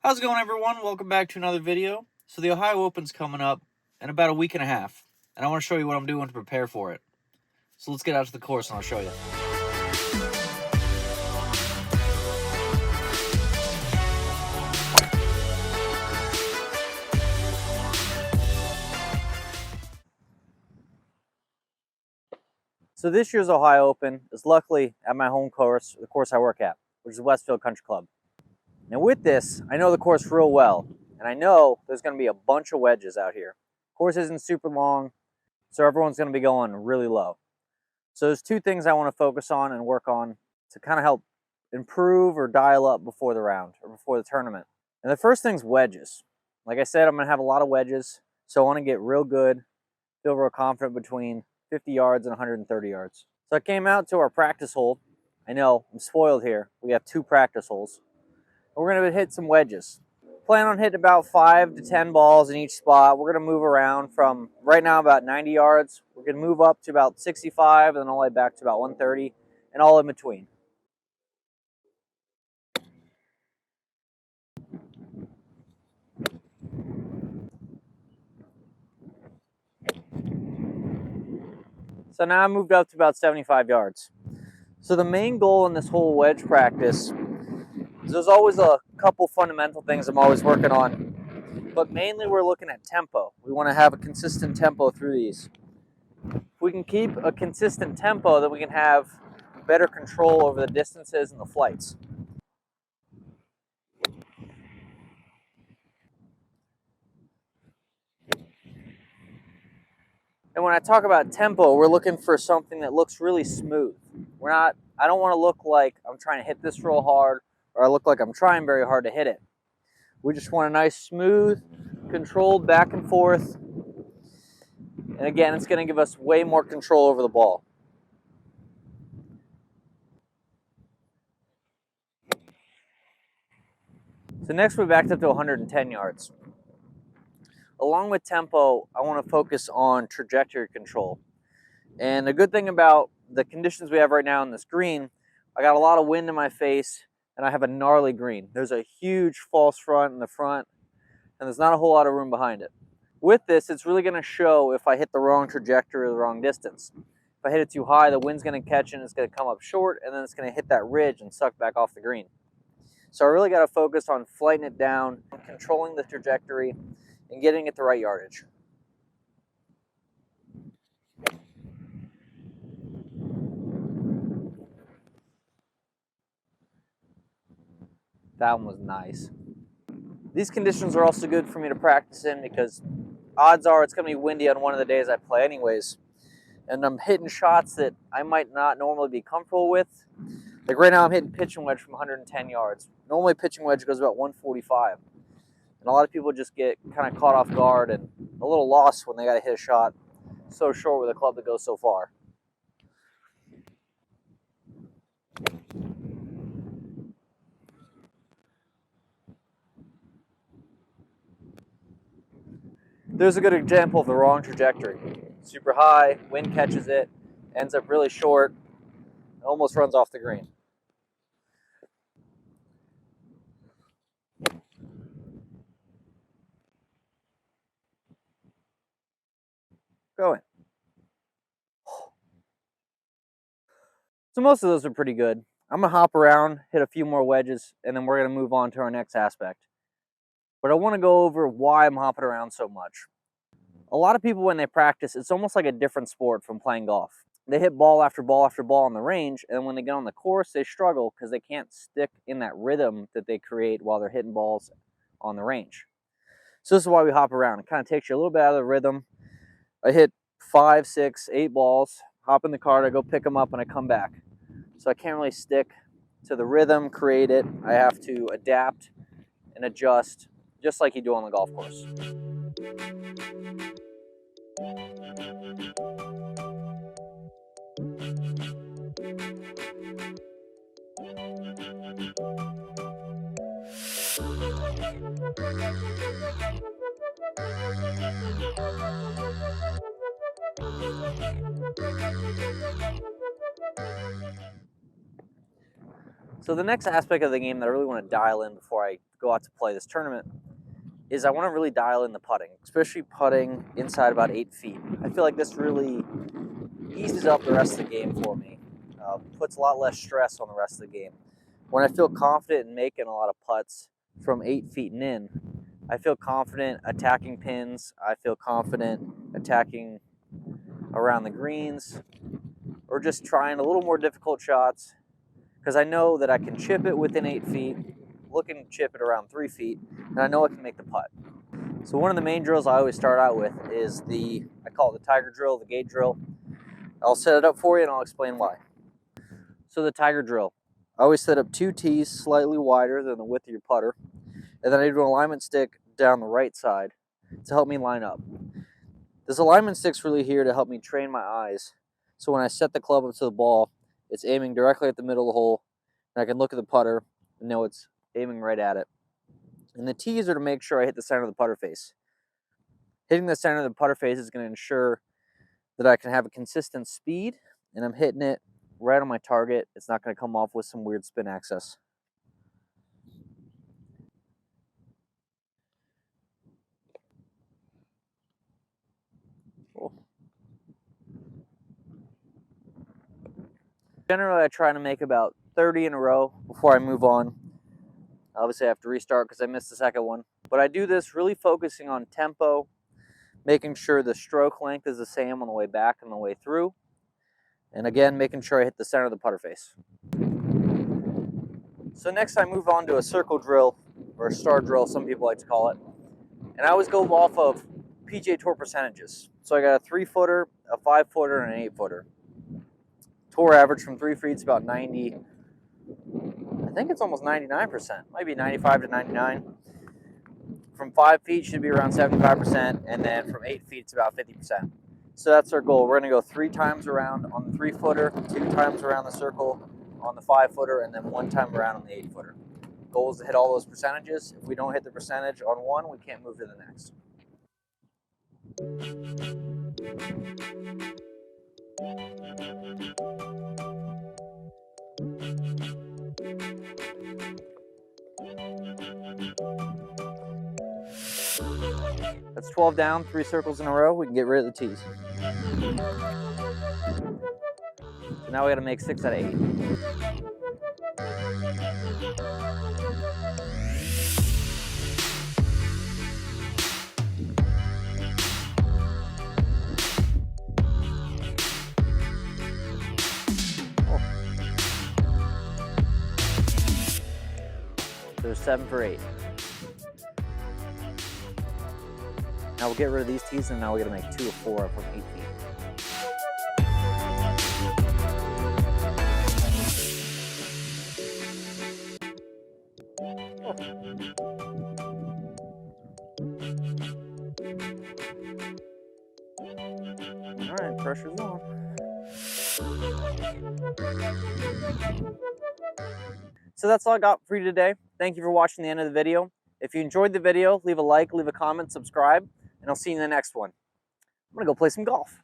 How's it going, everyone? Welcome back to another video. So the Ohio Open's coming up in about a week and a half, and I want to show you what I'm doing to prepare for it. So let's get out to the course and I'll show you. So this year's Ohio Open is luckily at my home course, the course I work at, which is Westfield Country Club. Now with this, I know the course real well, and I know there's going to be a bunch of wedges out here. The course isn't super long, so everyone's going to be going really low. So there's two things I want to focus on and work on to kind of help improve or dial up before the round or before the tournament. And the first thing's wedges. Like I said, I'm going to have a lot of wedges, so I want to get real good, feel real confident between 50 yards and 130 yards. So I came out to our practice hole. I know, I'm spoiled here. We have two practice holes. We're going to hit some wedges. Plan on hitting about 5 to 10 balls in each spot. We're going to move around from right now about 90 yards. We're going to move up to about 65 and then all the way back to about 130 and all in between. So now I moved up to about 75 yards. So the main goal in this whole wedge practice is there's always a couple fundamental things I'm always working on, but mainly we're looking at tempo. We want to have a consistent tempo through these. If we can keep a consistent tempo, then we can have better control over the distances and the flights. And when I talk about tempo, we're looking for something that looks really smooth. I don't want to look like I'm trying to hit this real hard or I look like I'm trying very hard to hit it. We just want a nice, smooth, controlled back and forth. And again, it's going to give us way more control over the ball. So next we backed up to 110 yards. Along with tempo, I want to focus on trajectory control. And the good thing about the conditions we have right now in this green, I got a lot of wind in my face and I have a gnarly green. There's a huge false front in the front and there's not a whole lot of room behind it. With this, it's really going to show if I hit the wrong trajectory or the wrong distance. If I hit it too high, the wind's going to catch it and it's going to come up short and then it's going to hit that ridge and suck back off the green. So I really got to focus on flighting it down, controlling the trajectory, and getting it the right yardage. That one was nice. These conditions are also good for me to practice in because odds are it's going to be windy on one of the days I play anyways. And I'm hitting shots that I might not normally be comfortable with. Like right now I'm hitting pitching wedge from 110 yards. Normally pitching wedge goes about 145. And a lot of people just get kind of caught off guard and a little lost when they got to hit a shot so short with a club that goes so far. There's a good example of the wrong trajectory. Super high, wind catches it, ends up really short, almost runs off the green. Going. So most of those are pretty good. I'm going to hop around, hit a few more wedges, and then we're going to move on to our next aspect. But I want to go over why I'm hopping around so much. A lot of people, when they practice, it's almost like a different sport from playing golf. They hit ball after ball after ball on the range, and when they get on the course, they struggle because they can't stick in that rhythm that they create while they're hitting balls on the range. So this is why we hop around. It kind of takes you a little bit out of the rhythm. I hit 5, 6, 8 balls, hop in the cart, I go pick them up, and I come back. So I can't really stick to the rhythm, create it. I have to adapt and adjust, just like you do on the golf course. So the next aspect of the game that I really want to dial in before I go out to play this tournament is I want to really dial in the putting, especially putting inside about 8 feet. I feel like this really eases up the rest of the game for me, puts a lot less stress on the rest of the game. When I feel confident in making a lot of putts from 8 feet and in, I feel confident attacking pins, I feel confident attacking around the greens, or just trying a little more difficult shots, because I know that I can chip it within 8 feet, looking to chip it around 3 feet, and I know I can make the putt. So one of the main drills I always start out with is I call it the tiger drill, the gate drill. I'll set it up for you and I'll explain why. So the tiger drill, I always set up 2 tees slightly wider than the width of your putter, and then I do an alignment stick down the right side to help me line up. This alignment stick's really here to help me train my eyes, so when I set the club up to the ball, it's aiming directly at the middle of the hole, and I can look at the putter and know it's aiming right at it. And the tees are to make sure I hit the center of the putter face. Hitting the center of the putter face is going to ensure that I can have a consistent speed, and I'm hitting it right on my target. It's not going to come off with some weird spin access. Cool. Generally, I try to make about 30 in a row before I move on. Obviously, I have to restart because I missed the second one. But I do this really focusing on tempo, making sure the stroke length is the same on the way back and the way through. And again, making sure I hit the center of the putter face. So next I move on to a circle drill, or a star drill, some people like to call it. And I always go off of PGA Tour percentages. So I got a 3-footer, a 5-footer, and an 8-footer. Tour average from 3 feet is about 90. I think it's almost 99%, might be 95 to 99. From 5 feet should be around 75%, and then from 8 feet it's about 50%. So that's our goal. We're going to go 3 times around on the 3-footer, 2 times around the circle on the 5-footer, and then 1 time around on the 8-footer. Goal is to hit all those percentages. If we don't hit the percentage on one, we can't move to the next. That's 12 down, 3 circles in a row. We can get rid of the tees. So now we got to make 6 out of 8. Oh. There's 7 for 8. Now we'll get rid of these tees, and now we got to make 2 of 4 from 8 feet. All right, pressure's on. So that's all I got for you today. Thank you for watching the end of the video. If you enjoyed the video, leave a like, leave a comment, subscribe, and I'll see you in the next one. I'm gonna go play some golf.